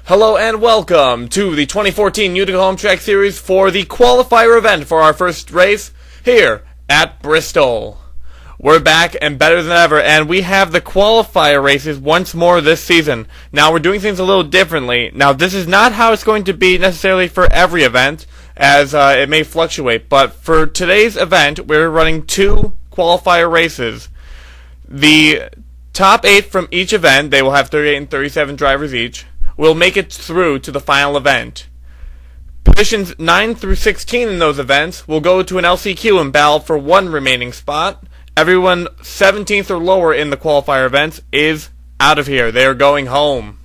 Hello and welcome to the 2014 Utica Home Track Series for the qualifier event for our first race here at Bristol. We're back and better than ever, and we have the qualifier races once more this season. Now we're doing things a little differently. Now this is not how it's going to be necessarily for every event, as it may fluctuate, but for today's event we're running two qualifier races. The top 8 from each event, they will have 38 and 37 drivers each, will make it through to the final event. Positions 9 through 16 in those events will go to an LCQ and battle for one remaining spot. Everyone 17th or lower in the qualifier events is out of here. They are going home.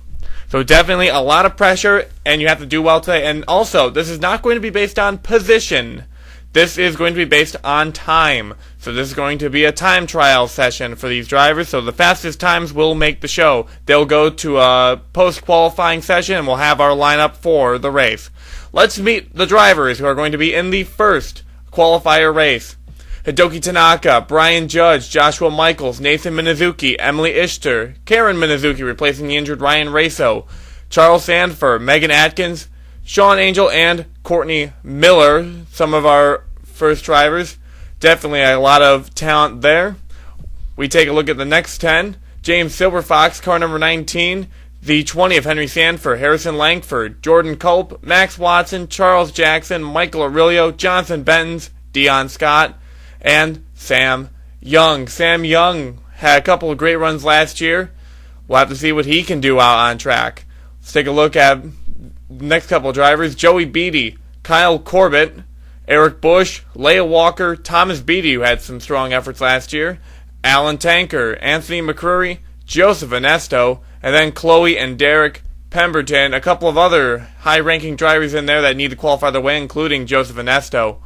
So definitely a lot of pressure, and you have to do well today. And also, this is not going to be based on position. This is going to be based on time. So this is going to be a time trial session for these drivers. So the fastest times will make the show. They'll go to a post-qualifying session and we'll have our lineup for the race. Let's meet the drivers who are going to be in the first qualifier race. Hidoki Tanaka, Brian Judge, Joshua Michaels, Nathan Minazuki, Emily Ishter, Karen Minazuki replacing the injured Ryan Raso, Charles Sandford, Megan Atkins, Sean Angel, and Courtney Miller, some of our first drivers. Definitely a lot of talent there. We take a look at the next 10. James Silverfox, car number 19. The 20 of Henry Sandford, Harrison Langford, Jordan Culp, Max Watson, Charles Jackson, Michael Aurelio, Jonathan Bentons, Dion Scott, and Sam Young. Sam Young had a couple of great runs last year. We'll have to see what he can do out on track. Let's take a look at the next couple of drivers. Joey Beatty, Kyle Corbett, Eric Bush, Leah Walker, Thomas Beatty, who had some strong efforts last year, Alan Tanker, Anthony McCrory, Joseph Anesto, and then Chloe and Derek Pemberton. A couple of other high-ranking drivers in there that need to qualify their way, including Joseph Anesto.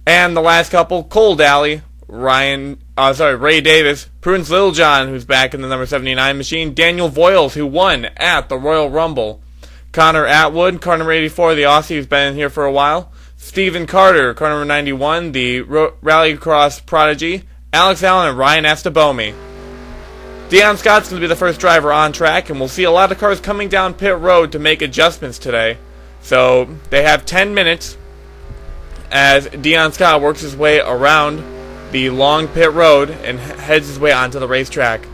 And the last couple, Cole Daly, Ray Davis, Prudence Littlejohn, who's back in the number 79 machine, Daniel Voiles, who won at the Royal Rumble, Connor Atwood, car number 84, the Aussie, who's been in here for a while, Stephen Carter, car number 91, the Rallycross prodigy, Alex Allen, and Ryan Astabomi. Dion Scott's going to be the first driver on track, and we'll see a lot of cars coming down pit road to make adjustments today. So they have 10 minutes as Dion Scott works his way around the long pit road and heads his way onto the racetrack.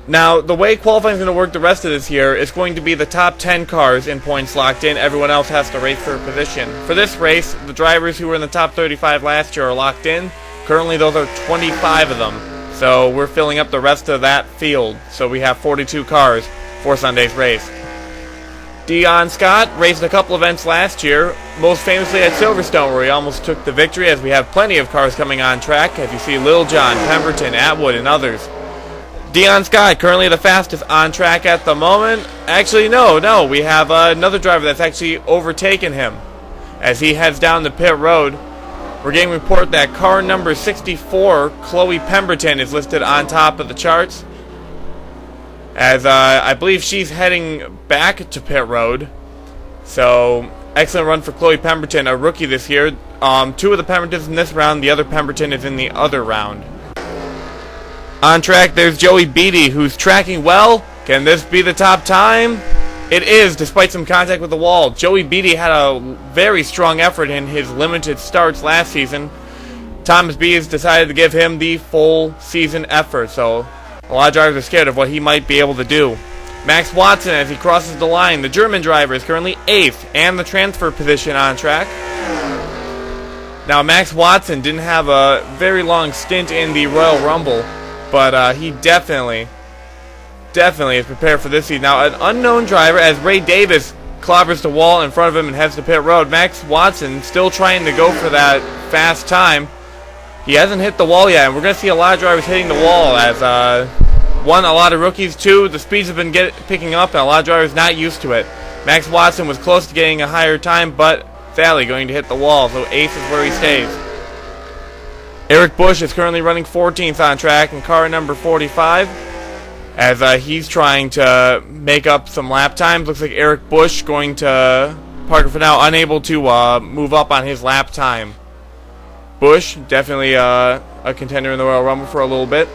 Now, the way qualifying is going to work the rest of this year is going to be the top 10 cars in points locked in. Everyone else has to race for a position. For this race, the drivers who were in the top 35 last year are locked in. Currently, those are 25 of them. So we're filling up the rest of that field. So we have 42 cars for Sunday's race. Dion Scott raced a couple events last year, most famously at Silverstone, where he almost took the victory, as we have plenty of cars coming on track, as you see Littlejohn, Pemberton, Atwood, and others. Dion Scott, currently the fastest on track at the moment. Actually, no, we have another driver that's actually overtaken him. As he heads down the pit road, we're getting a report that car number 64, Chloe Pemberton, is listed on top of the charts, as I believe she's heading back to pit road. So, excellent run for Chloe Pemberton, a rookie this year. 2 of the Pembertons in this round, the other Pemberton is in the other round. On track, there's Joey Beatty, who's tracking well. Can this be the top time? It is, despite some contact with the wall. Joey Beatty had a very strong effort in his limited starts last season. Thomas B has decided to give him the full season effort, so a lot of drivers are scared of what he might be able to do. Max Watson, as he crosses the line, the German driver, is currently 8th and the transfer position on track. Now, Max Watson didn't have a very long stint in the Royal Rumble, but he definitely is prepared for this season. Now, an unknown driver, as Ray Davis clobbers the wall in front of him and heads to pit road. Max Watson still trying to go for that fast time. He hasn't hit the wall yet, and we're going to see a lot of drivers hitting the wall, as one, a lot of rookies, 2, the speeds have been picking up, and a lot of drivers not used to it. Max Watson was close to getting a higher time, but sadly going to hit the wall, so 8th is where he stays. Eric Bush is currently running 14th on track in car number 45, as he's trying to make up some lap times. Looks like Eric Bush going to Parker for now, unable to move up on his lap time. Bush, definitely a contender in the Royal Rumble for a little bit.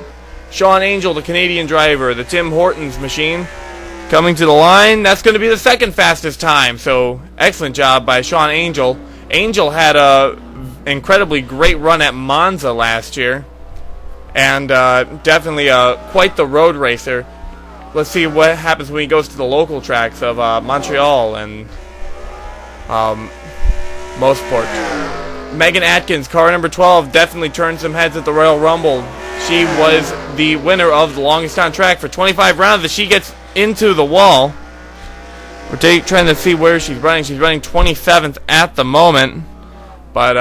Sean Angel, the Canadian driver, the Tim Hortons machine, Coming to the line, that's going to be the second fastest time. So excellent job by Sean Angel. Angel had a incredibly great run at Monza last year, and definitely quite the road racer. Let's see what happens when he goes to the local tracks of Montreal and Mosport. Megan Atkins, car number 12, definitely turned some heads at the Royal Rumble. She was the winner of the longest on track for 25 rounds as she gets into the wall. We're trying to see where she's running. She's running 27th at the moment, but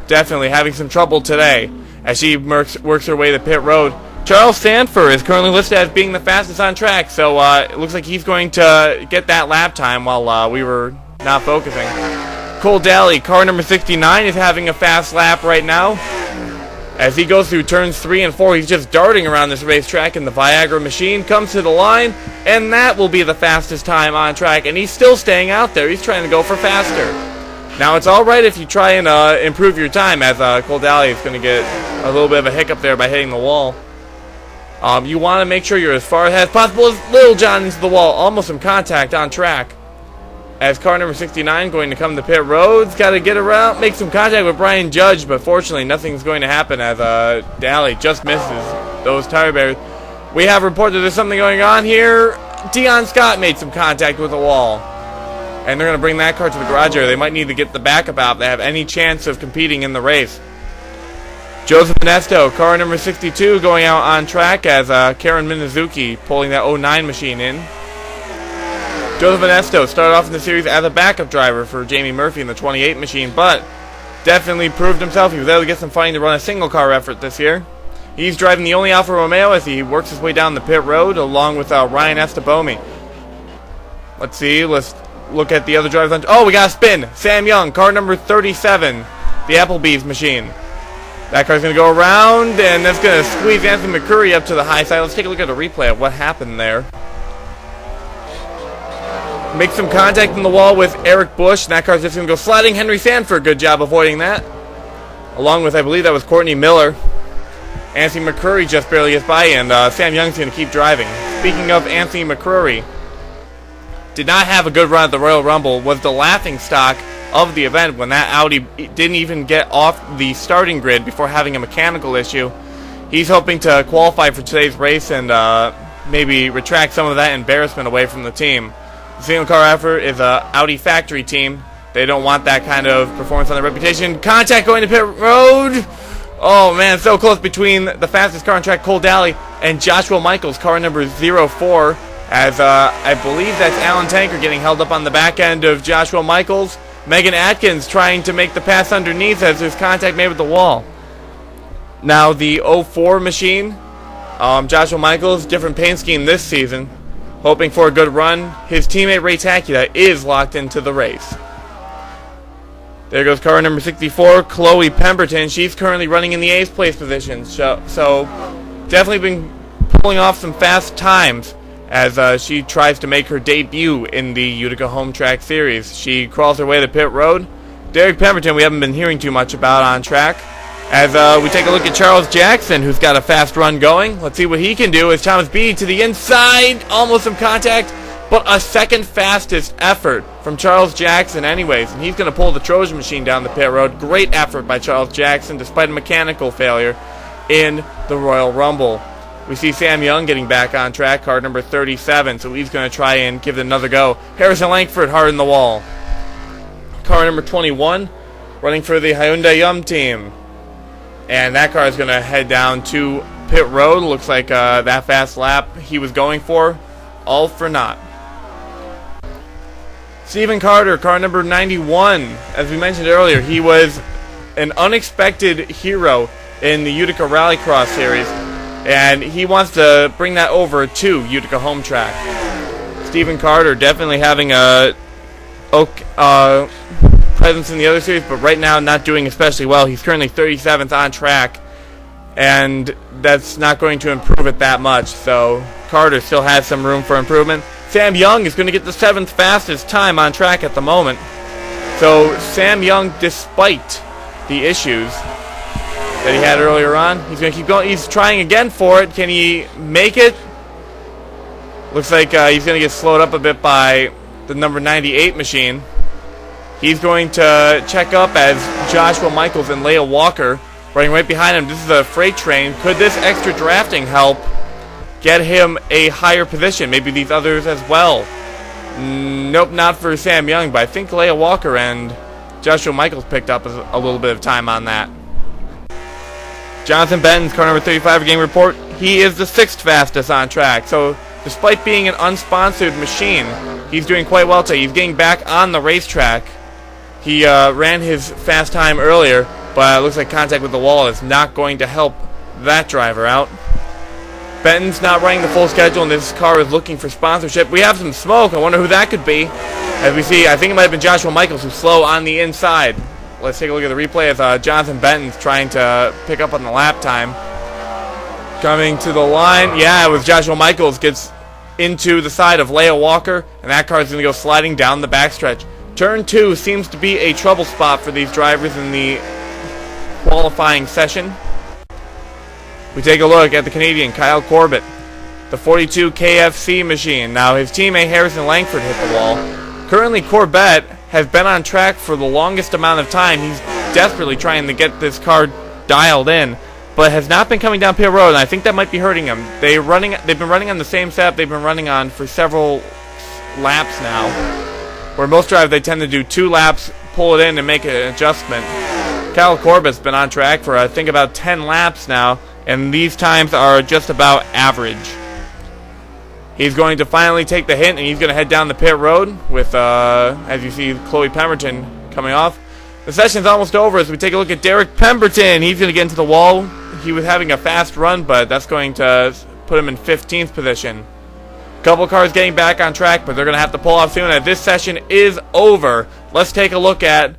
definitely having some trouble today as she works her way to pit road. Charles Sanford is currently listed as being the fastest on track, so it looks like he's going to get that lap time while we were not focusing. Cole Daly, car number 69, is having a fast lap right now. As he goes through turns 3 and 4, he's just darting around this racetrack, and the Viagra machine comes to the line, and that will be the fastest time on track, and he's still staying out there. He's trying to go for faster. Now, it's alright if you try and improve your time, as Cole Daly is going to get a little bit of a hiccup there by hitting the wall. You want to make sure you're as far ahead as possible as Little John into the wall. Almost some contact on track. As car number 69 going to come to pit road. He's got to get around, make some contact with Brian Judge, but fortunately nothing's going to happen as Daly just misses those tire barriers. We have reported that there's something going on here. Dion Scott made some contact with the wall. And they're going to bring that car to the garage area. They might need to get the backup out if they have any chance of competing in the race. Joseph Inesto, car number 62, going out on track as Karen Minazuki pulling that 09 machine in. Joseph Inesto started off in the series as a backup driver for Jamie Murphy in the 28 machine, but definitely proved himself. He was able to get some fighting to run a single car effort this year. He's driving the only Alfa Romeo as he works his way down the pit road along with Ryan Estabomi. Let's see, let's look at the other drivers. Oh, we got a spin. Sam Young, car number 37, the Applebee's machine. That car's going to go around, and that's going to squeeze Anthony McCurry up to the high side. Let's take a look at a replay of what happened there. Make some contact in the wall with Eric Bush, and that car's just going to go sliding. Henry Sanford, good job avoiding that. Along with, I believe that was Courtney Miller. Anthony McCurry just barely gets by, and Sam Young's going to keep driving. Speaking of Anthony McCurry, did not have a good run at the Royal Rumble, was the laughing stock of the event when that Audi didn't even get off the starting grid before having a mechanical issue. He's hoping to qualify for today's race and maybe retract some of that embarrassment away from the team. The single car effort is a Audi factory team. They don't want that kind of performance on their reputation. Contact going to pit road. Oh man, so close between the fastest car on track, Cole Daly, and Joshua Michaels, car number 04. As I believe that's Alan Tanker getting held up on the back end of Joshua Michaels. Megan Atkins trying to make the pass underneath as there's contact made with the wall. Now the 04 machine, Joshua Michaels, different paint scheme this season. Hoping for a good run. His teammate Ray Takula is locked into the race. There goes car number 64, Chloe Pemberton. She's currently running in the 8th place position. So definitely been pulling off some fast times as she tries to make her debut in the Utica Home Track Series. She crawls her way to pit road. Derek Pemberton we haven't been hearing too much about on track. As we take a look at Charles Jackson, who's got a fast run going. Let's see what he can do as Thomas Beatty to the inside. Almost some contact, but a second fastest effort from Charles Jackson anyways. And he's going to pull the Trojan machine down the pit road. Great effort by Charles Jackson despite a mechanical failure in the Royal Rumble. We see Sam Young getting back on track, car number 37, so he's going to try and give it another go. Harrison Langford hard in the wall. Car number 21, running for the Hyundai Yum team. And that car is going to head down to pit road. Looks like that fast lap he was going for, all for naught. Stephen Carter, car number 91. As we mentioned earlier, he was an unexpected hero in the Utica Rallycross Series. And he wants to bring that over to Utica Home Track. Stephen Carter definitely having a presence in the other series, but right now not doing especially well. He's currently 37th on track, and that's not going to improve it that much. So Carter still has some room for improvement. Sam Young is going to get the 7th fastest time on track at the moment. So Sam Young, despite the issues that he had earlier on, he's going to keep going. He's trying again for it. Can he make it? Looks like he's going to get slowed up a bit by the number 98 machine. He's going to check up as Joshua Michaels and Leia Walker running right behind him. This is a freight train. Could this extra drafting help get him a higher position? Maybe these others as well. Nope, not for Sam Young, but I think Leia Walker and Joshua Michaels picked up a little bit of time on that. Jonathan Benton's car number 35 game report. He is the 6th fastest on track. So despite being an unsponsored machine, he's doing quite well today. He's getting back on the racetrack. He ran his fast time earlier, but it looks like contact with the wall is not going to help that driver out. Benton's not running the full schedule, and this car is looking for sponsorship. We have some smoke. I wonder who that could be. As we see, I think it might have been Joshua Michaels who's slow on the inside. Let's take a look at the replay as Jonathan Benton's trying to pick up on the lap time. Coming to the line. Yeah, it was Joshua Michaels gets into the side of Leia Walker, and that car is going to go sliding down the backstretch. Turn 2 seems to be a trouble spot for these drivers in the qualifying session. We take a look at the Canadian Kyle Corbett, the 42 KFC machine. Now his teammate Harrison Langford hit the wall. Currently Corbett has been on track for the longest amount of time. He's desperately trying to get this car dialed in, but has not been coming down pit road, and I think that might be hurting him. They've been running on the same setup they've been running on for several laps now, where most drivers they tend to do 2 laps, pull it in, and make an adjustment. Kyle Corbett's been on track for I think about 10 laps now, and these times are just about average. He's going to finally take the hint, and he's going to head down the pit road with, as you see, Chloe Pemberton coming off. The session's almost over as we take a look at Derek Pemberton. He's going to get into the wall. He was having a fast run, but that's going to put him in 15th position. Couple cars getting back on track, but they're going to have to pull off soon as this session is over. Let's take a look at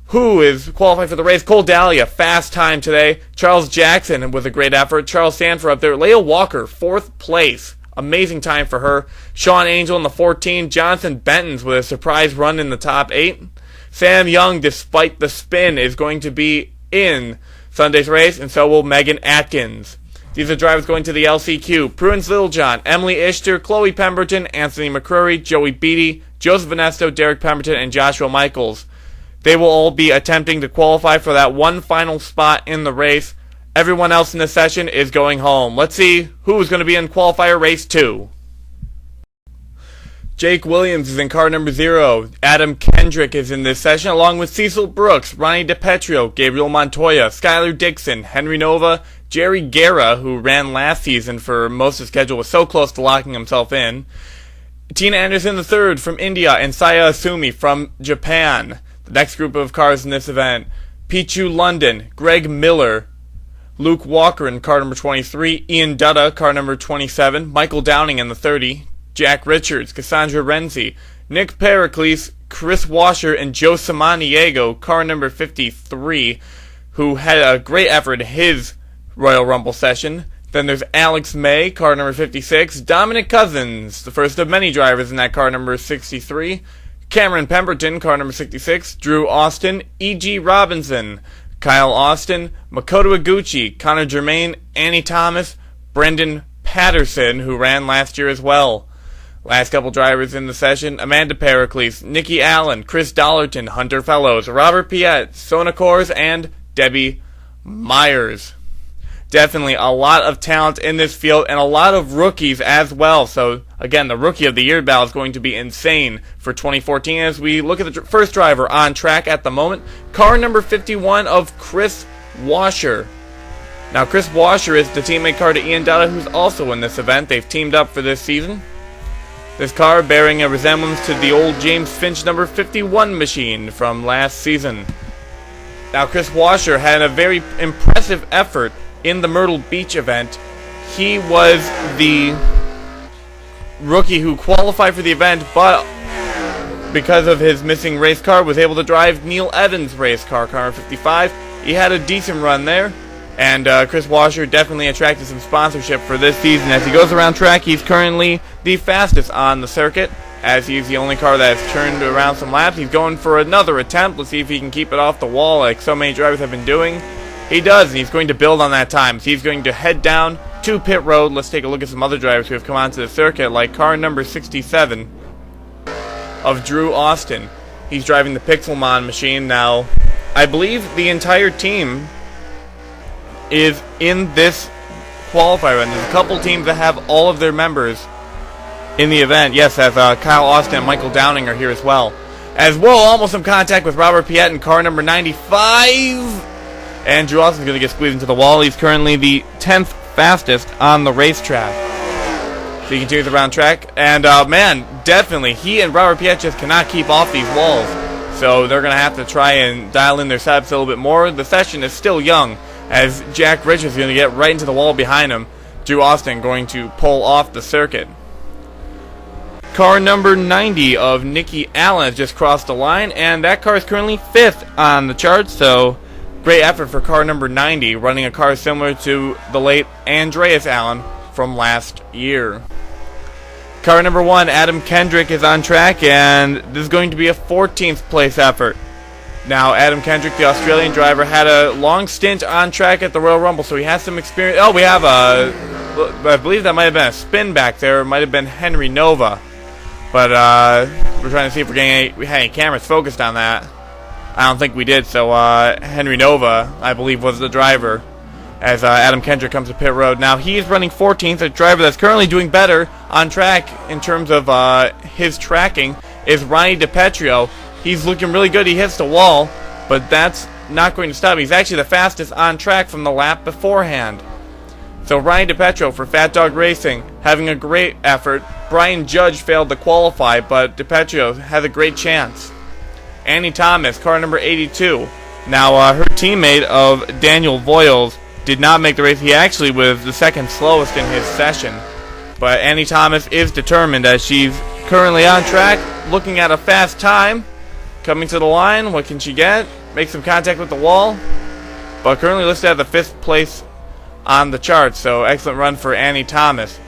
who is qualified for the race. Cole Dahlia, fast time today. Charles Jackson with a great effort. Charles Sanford up there. Leia Walker, 4th place. Amazing time for her. Sean Angel in the 14. Jonathan Benton's with a surprise run in the top 8. Sam Young, despite the spin, is going to be in Sunday's race, and so will Megan Atkins. These are drivers going to the LCQ. Prudence Littlejohn, Emily Ishter, Chloe Pemberton, Anthony McCrory, Joey Beattie, Joseph Vanesto, Derek Pemberton, and Joshua Michaels. They will all be attempting to qualify for that one final spot in the race. Everyone else in the session is going home. Let's see who is going to be in qualifier race 2. Jake Williams is in car number 0. Adam Kendrick is in this session, along with Cecil Brooks, Ronnie DiPetrio, Gabriel Montoya, Skylar Dixon, Henry Nova, Jerry Guerra, who ran last season for most of the schedule, was so close to locking himself in. Tina Anderson III from India, and Saya Asumi from Japan. The next group of cars in this event: Pichu London, Greg Miller, Luke Walker in car number 23, Ian Dutta, car number 27, Michael Downing in the 30, Jack Richards, Cassandra Renzi, Nick Pericles, Chris Washer, and Joe Samaniego, car number 53, who had a great effort in his Royal Rumble session. Then there's Alex May, car number 56, Dominic Cousins, the first of many drivers in that car number 63, Cameron Pemberton, car number 66, Drew Austin, E.G. Robinson, Kyle Austin, Makoto Iguchi, Connor Germain, Annie Thomas, Brendan Patterson, who ran last year as well. Last couple drivers in the session: Amanda Pericles, Nikki Allen, Chris Dollarton, Hunter Fellows, Robert Piet, Sona Kors, and Debbie Myers. Definitely a lot of talent in this field, and a lot of rookies as well. So, again, the Rookie of the Year battle is going to be insane for 2014 as we look at the first driver on track at the moment. Car number 51 of Chris Washer. Now, Chris Washer is the teammate car to Ian Dutta, who's also in this event. They've teamed up for this season. This car bearing a resemblance to the old James Finch number 51 machine from last season. Now, Chris Washer had a very impressive effort in the Myrtle Beach event. He was the rookie who qualified for the event, but because of his missing race car, was able to drive Neil Evans' race car, car 55. He had a decent run there, and Chris Washer definitely attracted some sponsorship for this season. As he goes around track, he's currently the fastest on the circuit, as he's the only car that has turned around some laps. He's going for another attempt. Let's see if he can keep it off the wall like so many drivers have been doing. He does, and he's going to build on that time. So he's going to head down to pit road. Let's take a look at some other drivers who have come onto the circuit, like car number 67 of Drew Austin. He's driving the Pixelmon machine now. I believe the entire team is in this qualifier, and there's a couple teams that have all of their members in the event. Yes, as Kyle Austin and Michael Downing are here as well. As well, almost some contact with Robert Piet in car number 95. And Drew Austin's going to get squeezed into the wall. He's currently the 10th fastest on the racetrack. So he continues around track. And, man, definitely, he and Robert Piet just cannot keep off these walls. So they're going to have to try and dial in their setups a little bit more. The session is still young, as Jack Richards is going to get right into the wall behind him. Drew Austin going to pull off the circuit. Car number 90 of Nikki Allen has just crossed the line, and that car is currently 5th on the chart, so great effort for car number 90, running a car similar to the late Andreas Allen from last year. Car number 1, Adam Kendrick, is on track, and this is going to be a 14th place effort. Now, Adam Kendrick, the Australian driver, had a long stint on track at the Royal Rumble, so he has some experience. Oh, we have I believe that might have been a spin back there. It might have been Henry Nova. But we're trying to see if we had any cameras focused on that. I don't think we did, so Henry Nova, I believe, was the driver as Adam Kendrick comes to pit road. Now, he's running 14th. A driver that's currently doing better on track in terms of his tracking is Ronnie DiPetrio. He's looking really good. He hits the wall, but that's not going to stop. He's actually the fastest on track from the lap beforehand. So Ronnie DiPetrio for Fat Dog Racing having a great effort. Brian Judge failed to qualify, but DiPetrio has a great chance. Annie Thomas, car number 82. Now, her teammate of Daniel Voiles did not make the race. He actually was the second slowest in his session. But Annie Thomas is determined, as she's currently on track, looking at a fast time. Coming to the line, what can she get? Make some contact with the wall. But currently listed at the 5th place on the chart, so excellent run for Annie Thomas.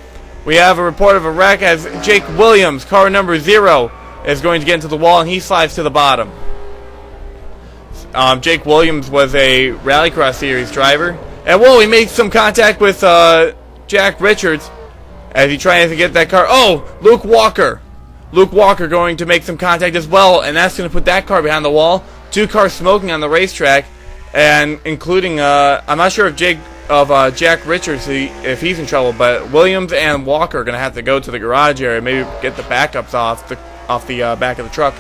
We have a report of a wreck as Jake Williams, car number 0, is going to get into the wall, and he slides to the bottom. Jake Williams was a Rallycross Series driver. And whoa, he made some contact with Jack Richards as he tries to get that car. Oh, Luke Walker. Luke Walker going to make some contact as well, and that's going to put that car behind the wall. 2 cars smoking on the racetrack, and including, I'm not sure if Jack Richards, if he's in trouble, but Williams and Walker are going to have to go to the garage area, maybe get the backups off the back of the truck.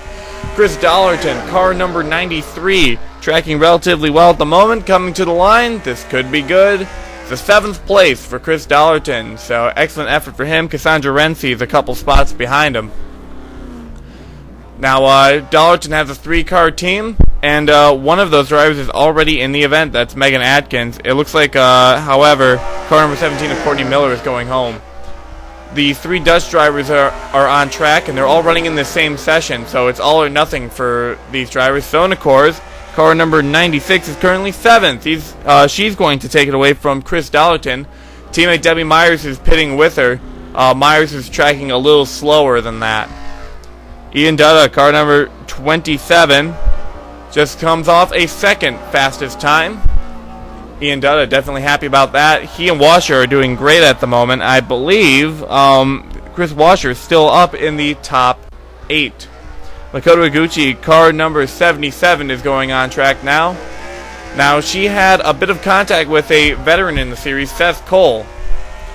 Chris Dollarton, car number 93, tracking relatively well at the moment, coming to the line. This could be good. It's the 7th place for Chris Dollarton, so excellent effort for him. Cassandra Renzi is a couple spots behind him. Now, Dollarton has a 3-car team, and one of those drivers is already in the event. That's Megan Atkins. It looks like, however, car number 17 of Courtney Miller is going home. The 3 Dutch drivers are on track, and they're all running in the same session, so it's all or nothing for these drivers. Sona Kors, car number 96, is currently 7th. She's going to take it away from Chris Dollarton. Teammate Debbie Myers is pitting with her. Myers is tracking a little slower than that. Ian Dutta, car number 27, just comes off a 2nd fastest time. Ian Dutta definitely happy about that. He and Washer are doing great at the moment. I believe Chris Washer is still up in the top 8. Makoto Iguchi, car number 77, is going on track now. Now, she had a bit of contact with a veteran in the series, Seth Cole.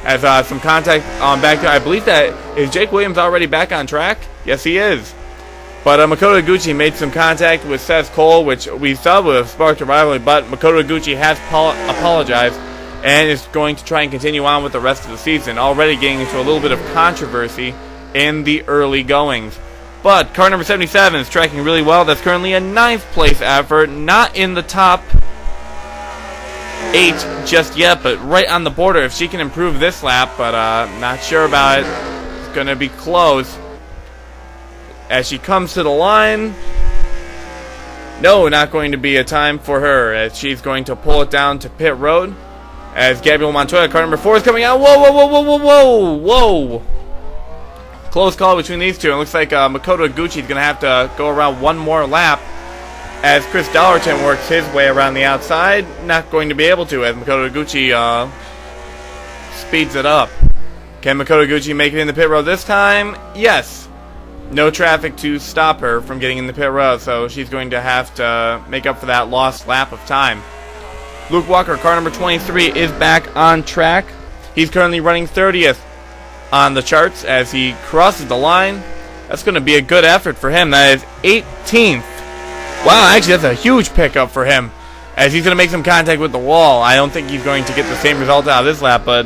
As some contact back there. I believe that is Jake Williams already back on track? Yes, he is. But Makoto Iguchi made some contact with Seth Cole, which we thought would have sparked a rivalry, but Makoto Iguchi has apologized and is going to try and continue on with the rest of the season, already getting into a little bit of controversy in the early goings. But car number 77 is tracking really well. That's currently a 9th place effort, not in the top 8 just yet, but right on the border if she can improve this lap, but not sure about it. It's going to be close. As she comes to the line, no, not going to be a time for her, as she's going to pull it down to pit road. As Gabriel Montoya, car number 4, is coming out. Whoa, whoa, whoa, whoa, whoa, whoa, whoa. Close call between these two. It looks like Makoto Iguchi is going to have to go around one more lap, as Chris Dollarton works his way around the outside. Not going to be able to, as Makoto Iguchi speeds it up. Can Makoto Gucci make it in the pit road this time? Yes. No traffic to stop her from getting in the pit road, so she's going to have to make up for that lost lap of time. Luke Walker, car number 23, is back on track. He's currently running 30th on the charts as he crosses the line. That's going to be a good effort for him. That is 18th. Wow, actually that's a huge pickup for him, as he's going to make some contact with the wall. I don't think he's going to get the same result out of this lap, but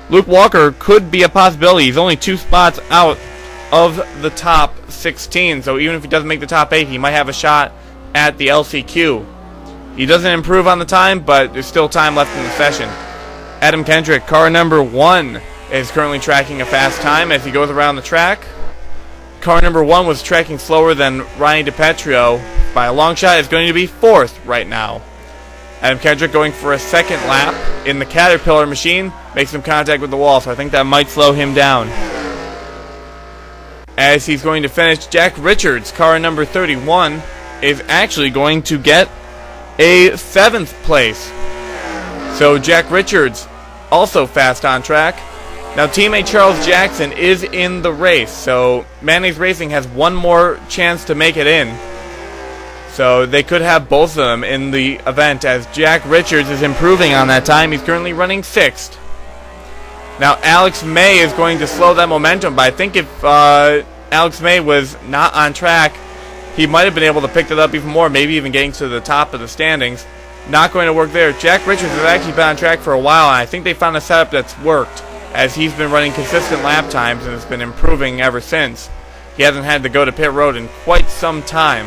Luke Walker could be a possibility. He's only 2 spots out of the top 16, so even if he doesn't make the top 8, he might have a shot at the LCQ. He doesn't improve on the time, but there's still time left in the session. Adam Kendrick, car number 1, is currently tracking a fast time as he goes around the track. Car number 1 was tracking slower than Ronnie DiPetrio by a long shot. Is going to be 4th right now. Adam Kendrick going for a second lap in the Caterpillar machine, makes some contact with the wall, so I think that might slow him down. As he's going to finish, Jack Richards, car number 31, is actually going to get a 7th place. So Jack Richards also fast on track. Now teammate Charles Jackson is in the race, so Mayonnaise Racing has one more chance to make it in. So they could have both of them in the event, as Jack Richards is improving on that time. He's currently running 6th. Now Alex May is going to slow that momentum, but I think if Alex May was not on track, he might have been able to pick it up even more, maybe even getting to the top of the standings. Not going to work there. Jack Richards has actually been on track for a while, and I think they found a setup that's worked, as he's been running consistent lap times and has been improving ever since. He hasn't had to go to pit road in quite some time.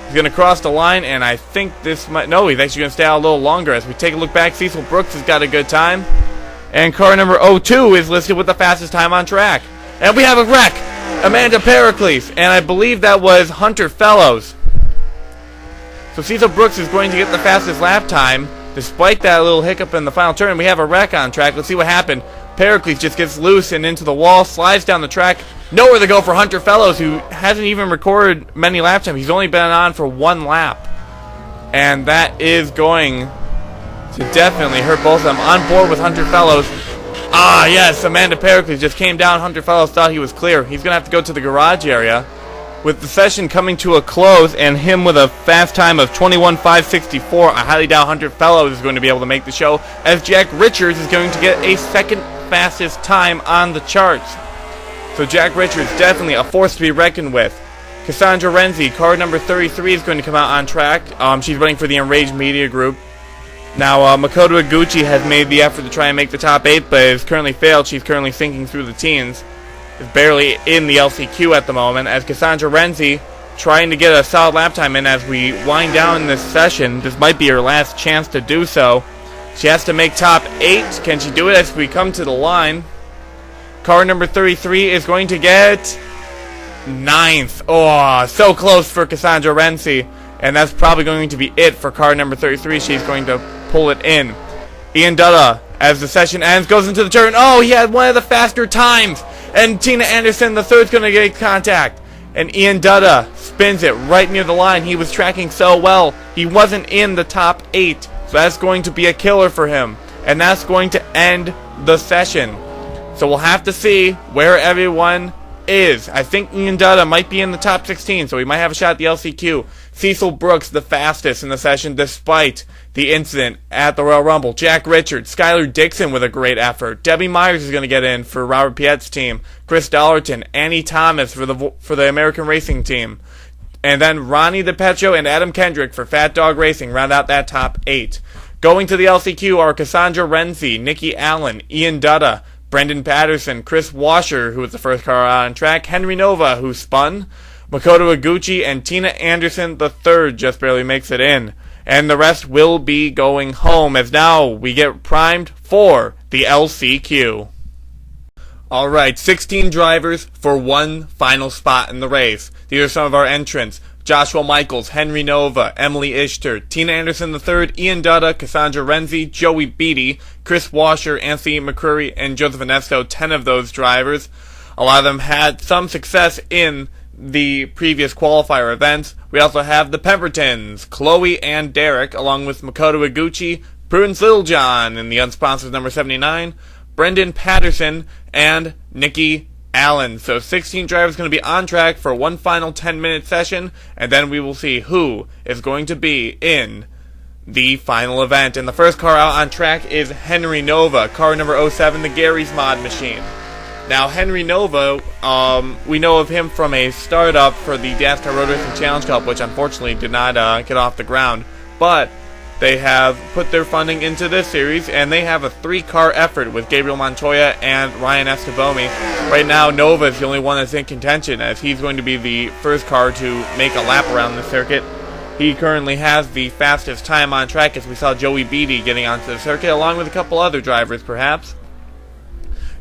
He's going to cross the line, and I think this might... No, he's actually going to stay out a little longer. As we take a look back, Cecil Brooks has got a good time. And car number 02 is listed with the fastest time on track. And we have a wreck! Amanda Pericles, and I believe that was Hunter Fellows. So Cecil Brooks is going to get the fastest lap time, despite that little hiccup in the final turn. We have a wreck on track. Let's see what happened. Pericles just gets loose and into the wall, slides down the track. Nowhere to go for Hunter Fellows, who hasn't even recorded many lap times. He's only been on for 1 lap. And that is going to definitely hurt both of them. On board with Hunter Fellows. Ah, yes, Amanda Pericles just came down. Hunter Fellows thought he was clear. He's going to have to go to the garage area. With the session coming to a close and him with a fast time of 21.564, I highly doubt Hunter Fellows is going to be able to make the show, as Jack Richards is going to get a second fastest time on the charts. So Jack Richards definitely a force to be reckoned with. Cassandra Renzi, car number 33, is going to come out on track. She's running for the Enraged Media Group. Now, Makoto Iguchi has made the effort to try and make the top 8, but has currently failed. She's currently sinking through the teens. Is barely in the LCQ at the moment, as Cassandra Renzi trying to get a solid lap time in as we wind down this session. This might be her last chance to do so. She has to make top 8. Can she do it as we come to the line? Car number 33 is going to get 9th. Oh, so close for Cassandra Renzi. And that's probably going to be it for car number 33. She's going to pull it in. Ian Dutta, as the session ends, goes into the turn. Oh, he had one of the faster times. And Tina Anderson, the third's going to get contact. And Ian Dutta spins it right near the line. He was tracking so well. He wasn't in the top 8. So that's going to be a killer for him. And that's going to end the session. So we'll have to see where everyone is. I think Ian Dutta might be in the top 16, so he might have a shot at the LCQ. Cecil Brooks, the fastest in the session, despite the incident at the Royal Rumble. Jack Richards, Skylar Dixon with a great effort. Debbie Myers is going to get in for Robert Piet's team. Chris Dollarton, Annie Thomas for the American Racing Team. And then Ronnie DiPetrio and Adam Kendrick for Fat Dog Racing round out that top 8. Going to the LCQ are Cassandra Renzi, Nikki Allen, Ian Dutta, Brendan Patterson, Chris Washer, who was the first car out on track, Henry Nova, who spun, Makoto Iguchi, and Tina Anderson, the third, just barely makes it in. And the rest will be going home, as now we get primed for the LCQ. Alright, 16 drivers for one final spot in the race. These are some of our entrants. Joshua Michaels, Henry Nova, Emily Ishter, Tina Anderson III, Ian Dutta, Cassandra Renzi, Joey Beatty, Chris Washer, Anthony McCurry, and Joseph Anesto, 10 of those drivers. A lot of them had some success in the previous qualifier events. We also have the Pembertons, Chloe and Derek, along with Makoto Iguchi, Prudence Littlejohn in the unsponsored number 79, Brendan Patterson, and Nikki Allen. So 16 drivers going to be on track for one final 10-minute session, and then we will see who is going to be in the final event. And the first car out on track is Henry Nova, car number 07, the Gary's Mod machine. Now, Henry Nova, we know of him from a startup for the NASCAR Road Racing Challenge Cup, which unfortunately did not get off the ground. But they have put their funding into this series, and they have a 3-car effort with Gabriel Montoya and Ryan Estevomi. Right now, Nova is the only one that's in contention, as he's going to be the first car to make a lap around the circuit. He currently has the fastest time on track, as we saw Joey Beatty getting onto the circuit, along with a couple other drivers, perhaps.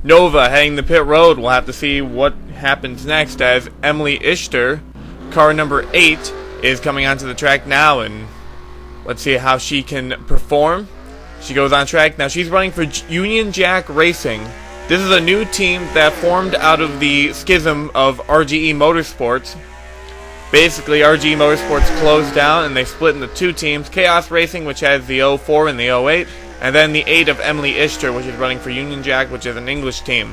Nova heading the pit road. We'll have to see what happens next, as Emily Ishter, car number 8, is coming onto the track now, and let's see how she can perform. She goes on track. Now she's running for Union Jack Racing. This is a new team that formed out of the schism of RGE Motorsports. Basically, RGE Motorsports closed down and they split into 2 teams. Chaos Racing, which has the 04 and the 08. And then the 8 of Emily Ishter, which is running for Union Jack, which is an English team.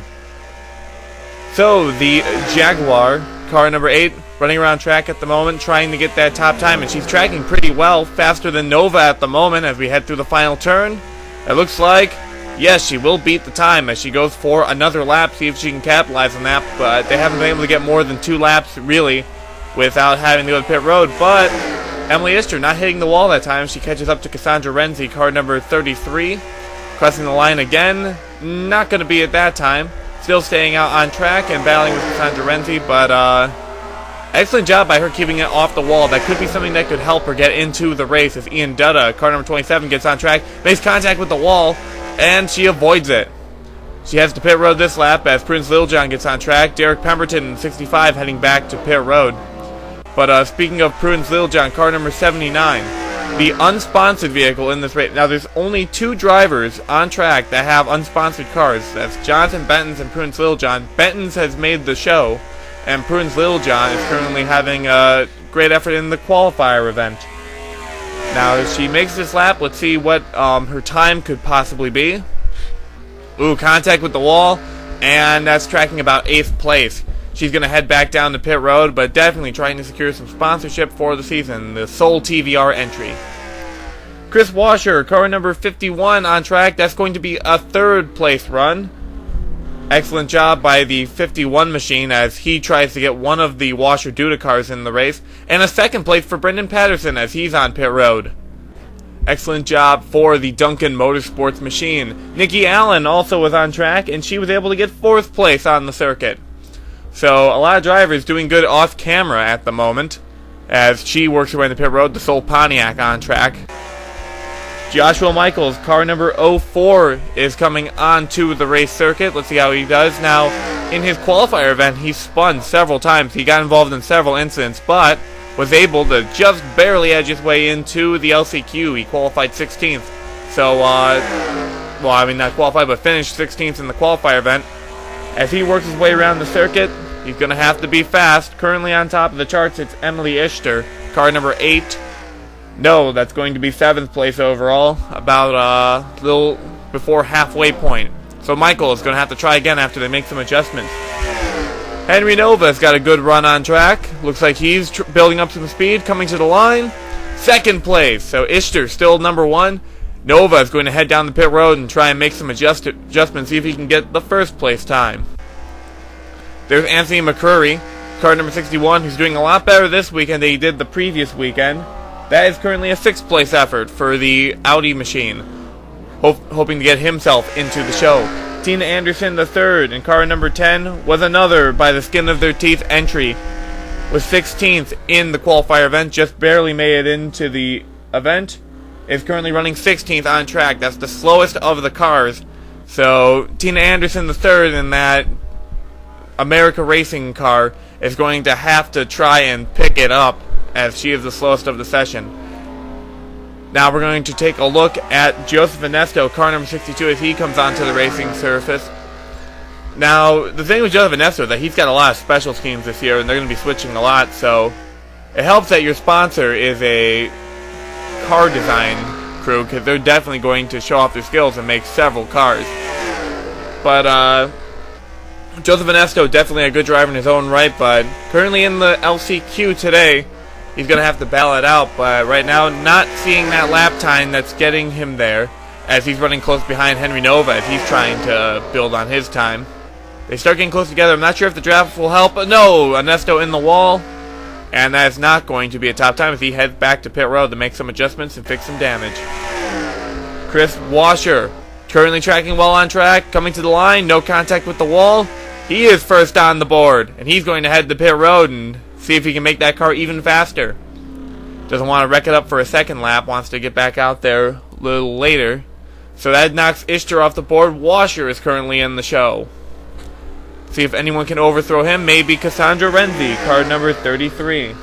So, the Jaguar, car number 8, running around track at the moment, trying to get that top time. And she's tracking pretty well, faster than Nova at the moment as we head through the final turn. It looks like, yes, she will beat the time as she goes for another lap, see if she can capitalize on that. But they haven't been able to get more than 2 laps, really, without having to go to pit road. But Emily Ishter not hitting the wall that time. She catches up to Cassandra Renzi, car number 33. Crossing the line again. Not going to be at that time. Still staying out on track and battling with Cassandra Renzi. But excellent job by her keeping it off the wall. That could be something that could help her get into the race as Ian Dutta, car number 27, gets on track. Makes contact with the wall. And she avoids it. She heads to pit road this lap as Prudence Littlejohn gets on track. Derek Pemberton, 65, heading back to pit road. But speaking of Prudence Littlejohn, car number 79, the unsponsored vehicle in this race. Now, there's only 2 drivers on track that have unsponsored cars. That's Jonathan Bentons and Prudence Littlejohn. Bentons has made the show, and Prudence Littlejohn is currently having a great effort in the qualifier event. Now, as she makes this lap, let's see what her time could possibly be. Ooh, contact with the wall, and that's tracking about 8th place. She's going to head back down to pit road, but definitely trying to secure some sponsorship for the season, the sole TVR entry. Chris Washer, car number 51 on track. That's going to be a 3rd place run. Excellent job by the 51 machine as he tries to get one of the Washer Duda cars in the race. And a 2nd place for Brendan Patterson as he's on pit road. Excellent job for the Duncan Motorsports machine. Nikki Allen also was on track, and she was able to get 4th place on the circuit. So, a lot of drivers doing good off camera at the moment, as she works her way in the pit road, the sole Pontiac on track. Joshua Michaels, car number 04, is coming onto the race circuit. Let's see how he does. Now, in his qualifier event, he spun several times. He got involved in several incidents, but was able to just barely edge his way into the LCQ. He qualified 16th. So, well, I mean, not qualified, but finished 16th in the qualifier event. As he works his way around the circuit, he's going to have to be fast. Currently on top of the charts, it's Emily Ishter, car number 8. No, that's going to be 7th place overall, about a little before halfway point. So Michael is going to have to try again after they make some adjustments. Henry Nova's got a good run on track. Looks like he's building up some speed, coming to the line. 2nd place, so Ishter still number 1. Nova is going to head down the pit road and try and make some adjustments, see if he can get the 1st place time. There's Anthony McCurry, car number 61, who's doing a lot better this weekend than he did the previous weekend. That is currently a 6th place effort for the Audi machine, hoping to get himself into the show. Tina Anderson, the 3rd, and car number 10 was another by the skin of their teeth entry. Was 16th in the qualifier event, just barely made it into the event. Is currently running 16th on track. That's the slowest of the cars. So Tina Anderson, the 3rd, in that America Racing car is going to have to try and pick it up as she is the slowest of the session. Now we're going to take a look at Joseph Ernesto, car number 62, as he comes onto the racing surface. Now, the thing with Joseph Ernesto is that he's got a lot of special schemes this year, and they're going to be switching a lot, so it helps that your sponsor is a car design crew, because they're definitely going to show off their skills and make several cars. But Joseph Ernesto, definitely a good driver in his own right, but currently in the LCQ today, he's going to have to battle it out. But right now, not seeing that lap time that's getting him there, as he's running close behind Henry Nova as he's trying to build on his time. They start getting close together. I'm not sure if the draft will help, but no, Ernesto in the wall. And that is not going to be a top time as he heads back to pit road to make some adjustments and fix some damage. Chris Washer, currently tracking well on track, coming to the line, no contact with the wall. He is first on the board, and he's going to head to pit road and see if he can make that car even faster. Doesn't want to wreck it up for a second lap, wants to get back out there a little later. So that knocks Ishtar off the board. Washer is currently in the show. See if anyone can overthrow him. Maybe Cassandra Renzi, card number 33.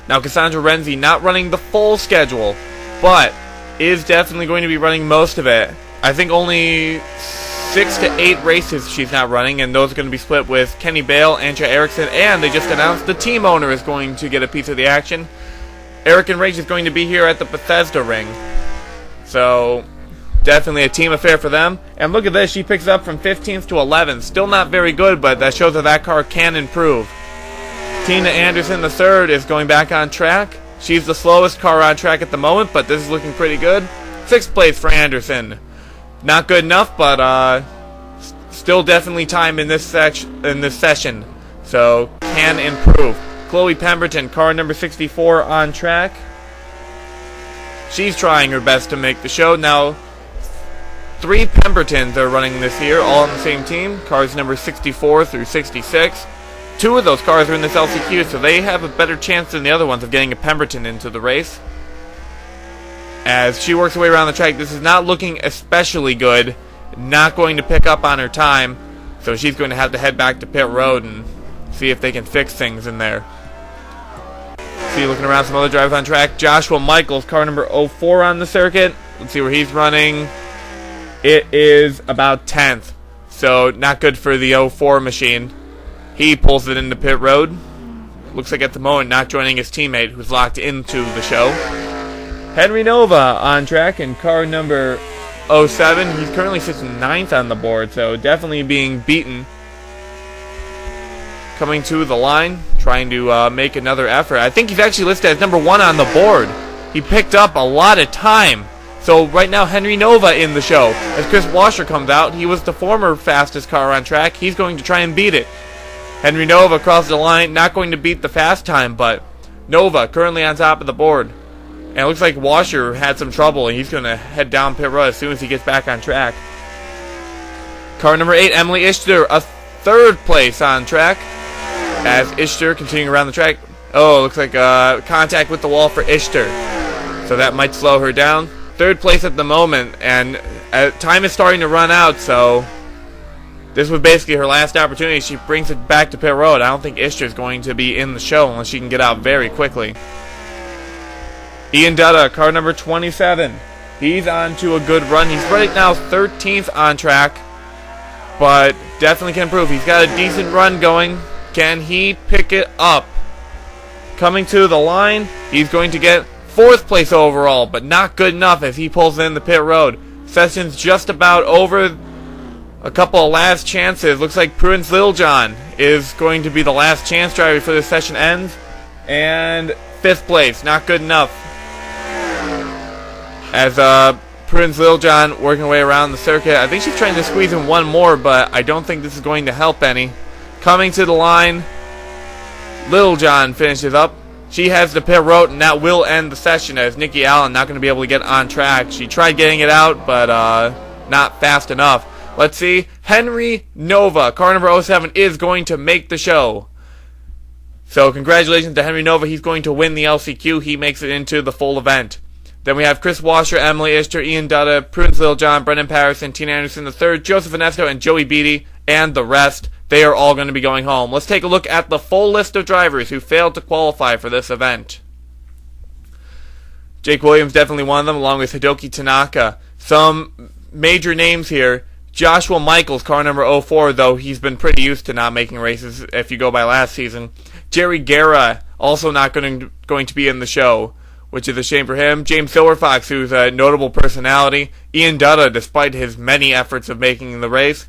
Now Cassandra Renzi not running the full schedule, but is definitely going to be running most of it. I think only 6 to 8 races she's not running, and those are going to be split with Kenny Bale, Andrea Erickson, and they just announced the team owner is going to get a piece of the action. Eric and Rage is going to be here at the Bethesda ring. So definitely a team affair for them. And look at this, she picks up from 15th to 11th. Still not very good, but that shows that car can improve. Tina Anderson, the third, is going back on track. She's the slowest car on track at the moment, but this is looking pretty good. 6th place for Anderson. Not good enough, but still definitely time in this session. So can improve. Chloe Pemberton, car number 64 on track. She's trying her best to make the show. Now, 3 Pembertons are running this year, all on the same team. Cars number 64 through 66. 2 of those cars are in this LCQ, so they have a better chance than the other ones of getting a Pemberton into the race. As she works her way around the track, this is not looking especially good. Not going to pick up on her time, so she's going to have to head back to pit road and see if they can fix things in there. See, looking around some other drivers on track. Joshua Michaels, car number 04 on the circuit. Let's see where he's running. It is about 10th, so not good for the 04 machine. He pulls it into pit road. Looks like at the moment not joining his teammate who's locked into the show. Henry Nova on track in car number 07. He's currently sitting 9th on the board, so definitely being beaten. Coming to the line, trying to make another effort. I think he's actually listed as number 1 on the board. He picked up a lot of time. So right now, Henry Nova in the show. As Chris Washer comes out, he was the former fastest car on track. He's going to try and beat it. Henry Nova across the line, not going to beat the fast time, but Nova currently on top of the board. And it looks like Washer had some trouble, and he's going to head down pit road as soon as he gets back on track. Car number 8, Emily Ishtar, a 3rd place on track. As Ishtar continuing around the track. Oh, looks like contact with the wall for Ishtar. So that might slow her down. 3rd place at the moment, and time is starting to run out, so this was basically her last opportunity. She brings it back to pit road. I don't think Ishtar is going to be in the show unless she can get out very quickly. Ian Dutta, car number 27. He's on to a good run. He's right now 13th on track, but definitely can improve. He's got a decent run going. Can he pick it up? Coming to the line, he's going to get 4th place overall, but not good enough as he pulls in the pit road. Session's just about over. A couple of last chances. Looks like Pruins Littlejohn is going to be the last chance driver before the session ends. And 5th place, not good enough. As Pruins Littlejohn working her way around the circuit. I think she's trying to squeeze in one more, but I don't think this is going to help any. Coming to the line, Littlejohn finishes up. She has the pit road, and that will end the session as Nikki Allen not going to be able to get on track. She tried getting it out, but not fast enough. Let's see. Henry Nova, car number 07, is going to make the show. So congratulations to Henry Nova. He's going to win the LCQ. He makes it into the full event. Then we have Chris Washer, Emily Ishtar, Ian Dutta, Pruins Littlejohn, Brendan Patterson, Tina Anderson III, Joseph Ernesto, and Joey Beatty, and the rest. They are all going to be going home. Let's take a look at the full list of drivers who failed to qualify for this event. Jake Williams, definitely one of them, along with Hidoki Tanaka. Some major names here. Joshua Michaels, car number 04, though he's been pretty used to not making races if you go by last season. Jerry Guerra, also not going to be in the show. which is a shame for him. James Silverfox, who's a notable personality. Ian Dutta, despite his many efforts of making the race.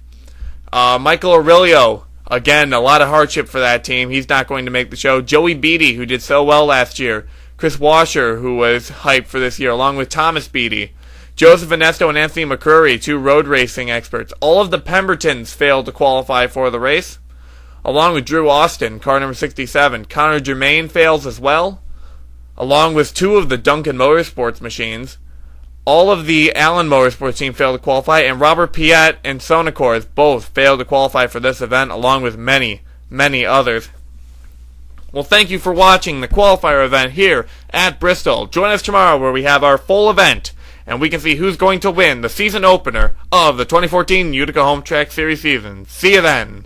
Michael Aurelio, again, a lot of hardship for that team. He's not going to make the show. Joey Beatty, who did so well last year. Chris Washer, who was hyped for this year, along with Thomas Beatty. Joseph Inesto and Anthony McCurry, two road racing experts. All of the Pembertons failed to qualify for the race, along with Drew Austin, car number 67. Connor Germain fails as well, along with two of the Duncan Motorsports machines. All of the Allen Motorsports team failed to qualify, and Robert Piet and Sonacors both failed to qualify for this event, along with many, many others. Well, thank you for watching the qualifier event here at Bristol. Join us tomorrow where we have our full event, and we can see who's going to win the season opener of the 2014 Utica Home Track Series season. See you then.